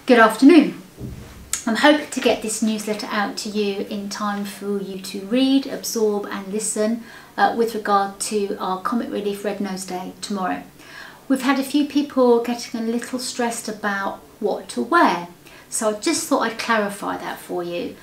Good afternoon. I'm hoping to get this newsletter out to you in time for you to read, absorb and listen with regard to our Comic Relief Red Nose Day tomorrow. We've had a few people getting a little stressed about what to wear, so I just thought I'd clarify that for you.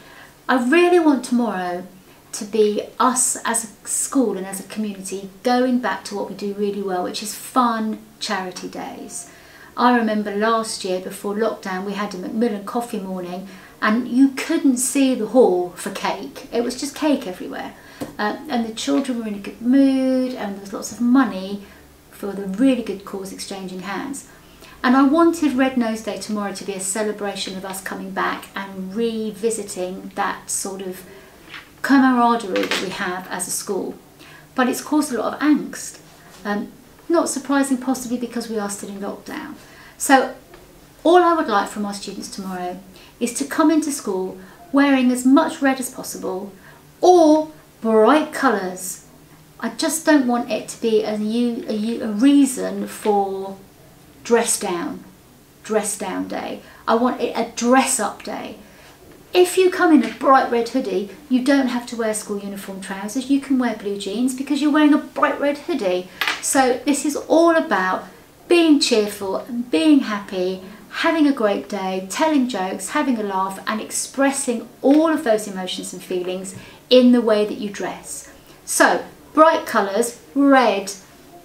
I really want tomorrow to be us as a school and as a community going back to what we do really well, which is fun charity days. I remember last year before lockdown we had a Macmillan coffee morning and you couldn't see the hall for cake. It was just cake everywhere. And the children were in a good mood and there was lots of money for the really good cause exchanging hands. And I wanted Red Nose Day tomorrow to be a celebration of us coming back and revisiting that sort of camaraderie that we have as a school. But it's caused a lot of angst. Not surprising, possibly because we are still in lockdown. So all I would like from our students tomorrow is to come into school wearing as much red as possible or bright colours. I just don't want it to be a reason for dress down day. I want it a dress up day. If you come in a bright red hoodie, you don't have to wear school uniform trousers. You can wear blue jeans because you're wearing a bright red hoodie. So this is all about being cheerful and being happy, having a great day, telling jokes, having a laugh and expressing all of those emotions and feelings in the way that you dress. So bright colours, red,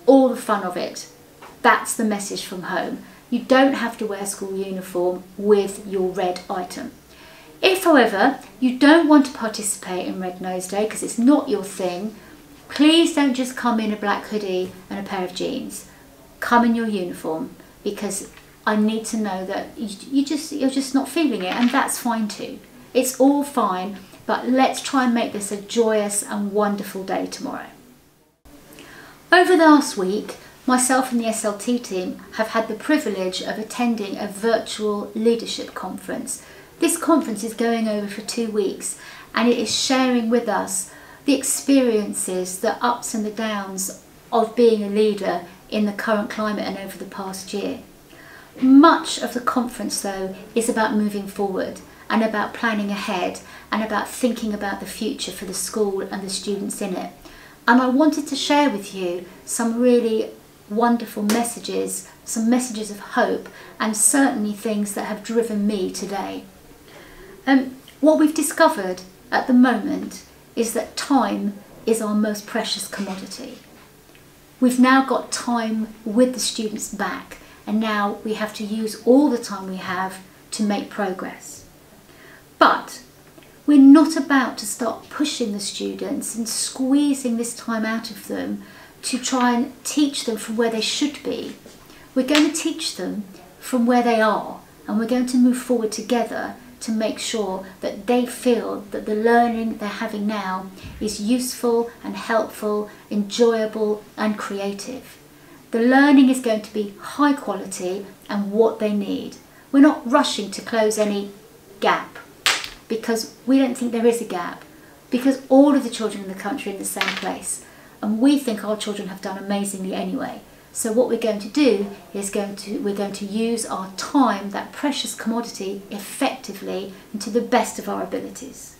all the fun of it. That's the message from home. You don't have to wear school uniform with your red item. If, however, you don't want to participate in Red Nose Day because it's not your thing, please don't just come in a black hoodie and a pair of jeans. Come in your uniform because I need to know that you're just not feeling it, and that's fine too. It's all fine, but let's try and make this a joyous and wonderful day tomorrow. Over the last week, myself and the SLT team have had the privilege of attending a virtual leadership conference. This conference is going over for 2 weeks and it is sharing with us the experiences, the ups and the downs of being a leader in the current climate and over the past year. Much of the conference though is about moving forward and about planning ahead and about thinking about the future for the school and the students in it. And I wanted to share with you some really wonderful messages, some messages of hope and certainly things that have driven me today. What we've discovered at the moment is that time is our most precious commodity. We've now got time with the students back and now we have to use all the time we have to make progress. But we're not about to start pushing the students and squeezing this time out of them to try and teach them from where they should be. We're going to teach them from where they are and we're going to move forward together to make sure that they feel that the learning they're having now is useful and helpful, enjoyable and creative. The learning is going to be high quality and what they need. We're not rushing to close any gap because we don't think there is a gap, because all of the children in the country are in the same place and we think our children have done amazingly anyway. So what we're going to do is we're going to use our time, that precious commodity, effectively and to the best of our abilities.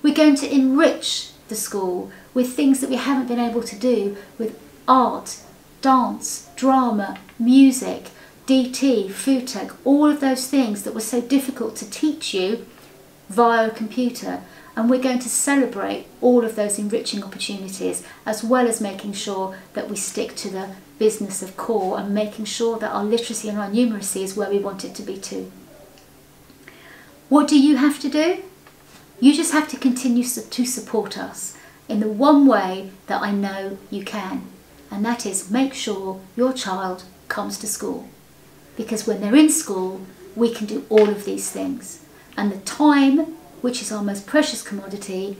We're going to enrich the school with things that we haven't been able to do with art, dance, drama, music, DT, food tech, all of those things that were so difficult to teach you via a computer. And we're going to celebrate all of those enriching opportunities as well as making sure that we stick to the business of core and making sure that our literacy and our numeracy is where we want it to be too. What do you have to do? You just have to continue to support us in the one way that I know you can, and that is make sure your child comes to school, because when they're in school we can do all of these things, and the time, which is our most precious commodity,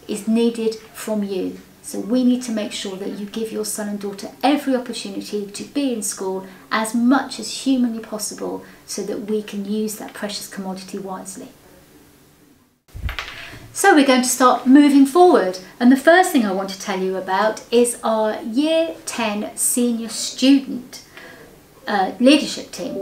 is needed from you. So we need to make sure that you give your son and daughter every opportunity to be in school as much as humanly possible so that we can use that precious commodity wisely. So we're going to start moving forward, and the first thing I want to tell you about is our Year 10 senior student leadership team.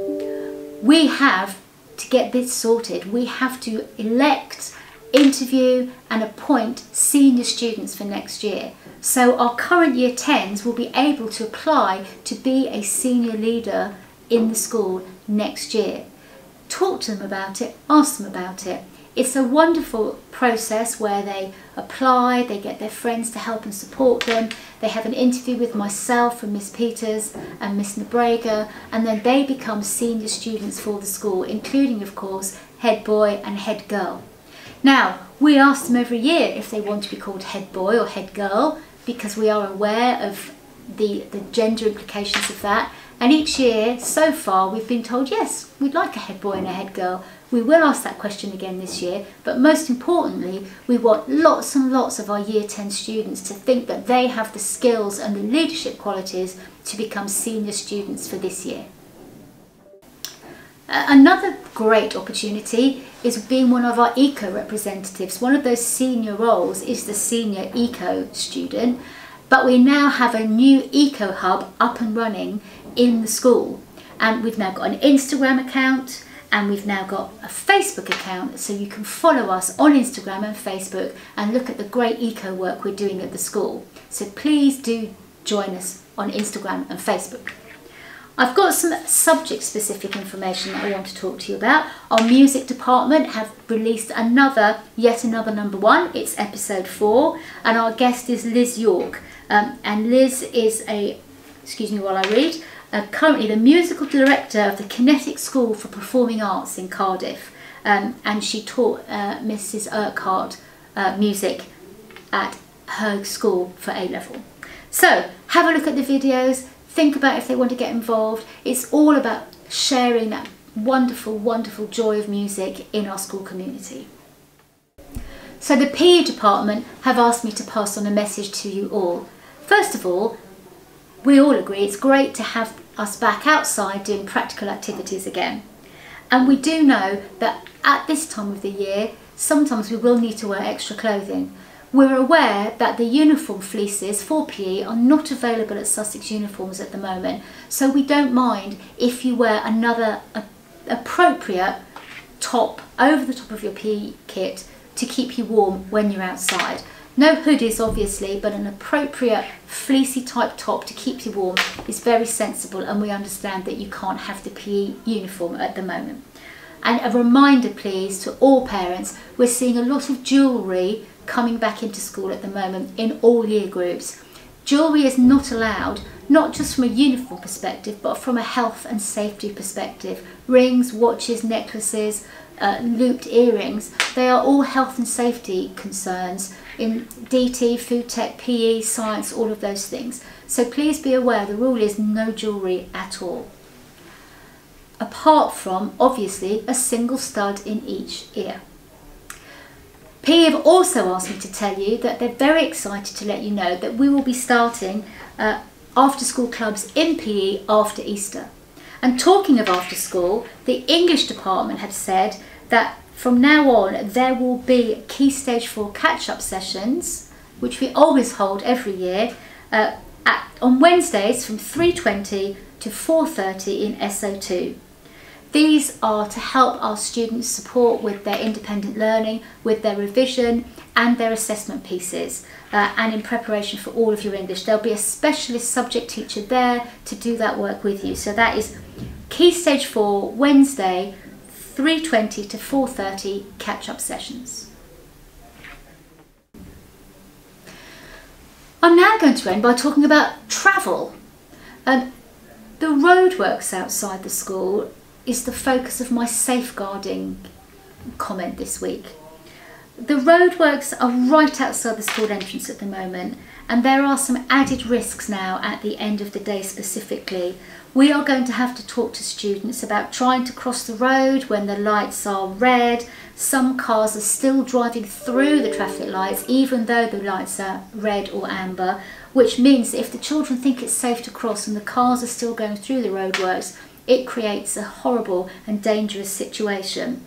We have to get this sorted, we have to elect, interview and appoint senior students for next year. So our current year 10s will be able to apply to be a senior leader in the school next year. Talk to them about it, ask them about it. It's a wonderful process where they apply, they get their friends to help and support them, they have an interview with myself and Miss Peters and Miss Nebrega, and then they become senior students for the school, including of course head boy and head girl. Now, we ask them every year if they want to be called head boy or head girl, because we are aware of the gender implications of that. And each year, so far, we've been told, yes, we'd like a head boy and a head girl. We will ask that question again this year, but most importantly, we want lots and lots of our Year 10 students to think that they have the skills and the leadership qualities to become senior students for this year. Another great opportunity is being one of our eco representatives. One of those senior roles is the senior eco student, but we now have a new eco hub up and running in the school, and we've now got an Instagram account and we've now got a Facebook account, so you can follow us on Instagram and Facebook and look at the great eco work we're doing at the school. So please do join us on Instagram and Facebook. I've got some subject specific information that I want to talk to you about. Our music department have released yet another number one. It's episode 4, and our guest is Liz York. And Liz is excuse me while I read, currently the musical director of the Kinetic School for Performing Arts in Cardiff, and she taught Mrs. Urquhart music at her school for A-level. So have a look at the videos, think about if they want to get involved. It's all about sharing that wonderful, wonderful joy of music in our school community. So the PE department have asked me to pass on a message to you all. First of all, we all agree it's great to have us back outside doing practical activities again. And we do know that at this time of the year, sometimes we will need to wear extra clothing. We're aware that the uniform fleeces for PE are not available at Sussex Uniforms at the moment, so we don't mind if you wear another appropriate top over the top of your PE kit to keep you warm when you're outside. No hoodies obviously, but an appropriate fleecy type top to keep you warm is very sensible, and we understand that you can't have the PE uniform at the moment. And a reminder please to all parents, we're seeing a lot of jewellery coming back into school at the moment in all year groups. Jewellery is not allowed, not just from a uniform perspective, but from a health and safety perspective. Rings, watches, necklaces, looped earrings, they are all health and safety concerns in DT, food tech, PE, science, all of those things. So please be aware the rule is no jewellery at all. Apart from, obviously, a single stud in each ear. PE have also asked me to tell you that they're very excited to let you know that we will be starting after school clubs in PE after Easter. And talking of after school, the English department have said that from now on there will be Key Stage 4 catch-up sessions, which we always hold every year, on Wednesdays from 3:20 to 4:30 in SO2. These are to help our students support with their independent learning, with their revision and their assessment pieces, and in preparation for all of your English. There'll be a specialist subject teacher there to do that work with you. So that is Key Stage 4, Wednesday, 3:20 to 4:30 catch-up sessions. I'm now going to end by talking about travel. The roadworks outside the school is the focus of my safeguarding comment this week. The roadworks are right outside the school entrance at the moment, and there are some added risks now at the end of the day specifically. We are going to have to talk to students about trying to cross the road when the lights are red. Some cars are still driving through the traffic lights even though the lights are red or amber, which means that if the children think it's safe to cross and the cars are still going through the roadworks, it creates a horrible and dangerous situation.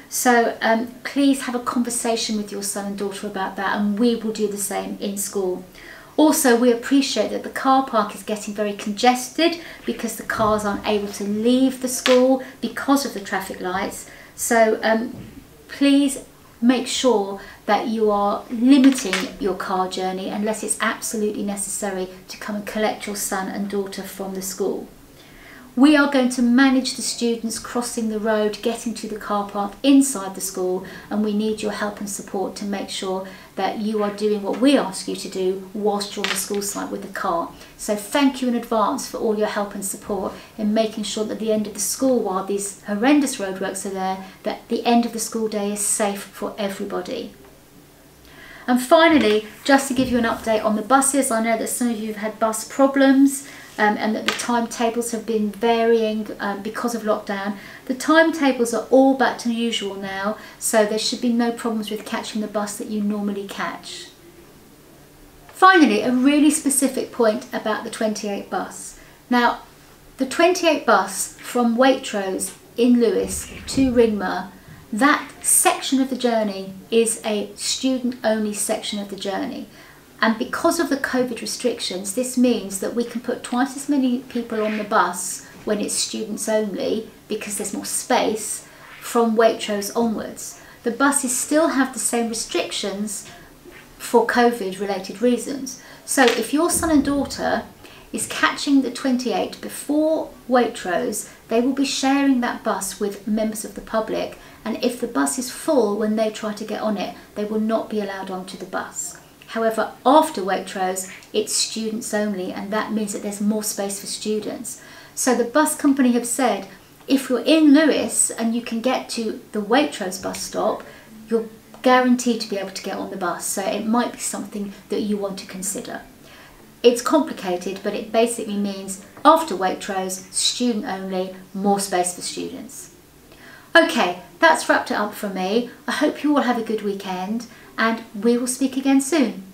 So please have a conversation with your son and daughter about that, and we will do the same in school. Also, we appreciate that the car park is getting very congested because the cars aren't able to leave the school because of the traffic lights. So please make sure that you are limiting your car journey unless it's absolutely necessary to come and collect your son and daughter from the school. We are going to manage the students crossing the road, getting to the car park inside the school, and we need your help and support to make sure that you are doing what we ask you to do whilst you're on the school site with the car. So thank you in advance for all your help and support in making sure that at the end of the school, while these horrendous roadworks are there, that the end of the school day is safe for everybody. And finally, just to give you an update on the buses, I know that some of you have had bus problems and that the timetables have been varying because of lockdown. The timetables are all back to usual now, so there should be no problems with catching the bus that you normally catch. Finally, a really specific point about the 28 bus. Now, the 28 bus from Waitrose in Lewes to Ringmer, that section of the journey is a student-only section of the journey. And because of the COVID restrictions, this means that we can put twice as many people on the bus when it's students only, because there's more space, from Waitrose onwards. The buses still have the same restrictions for COVID related reasons. So if your son and daughter is catching the 28 before Waitrose, they will be sharing that bus with members of the public, and if the bus is full when they try to get on it, they will not be allowed onto the bus. However, after Waitrose, it's students only, and that means that there's more space for students. So the bus company have said, if you're in Lewes and you can get to the Waitrose bus stop, you're guaranteed to be able to get on the bus. So it might be something that you want to consider. It's complicated, but it basically means after Waitrose, student only, more space for students. Okay, that's wrapped it up from me. I hope you all have a good weekend, and we will speak again soon.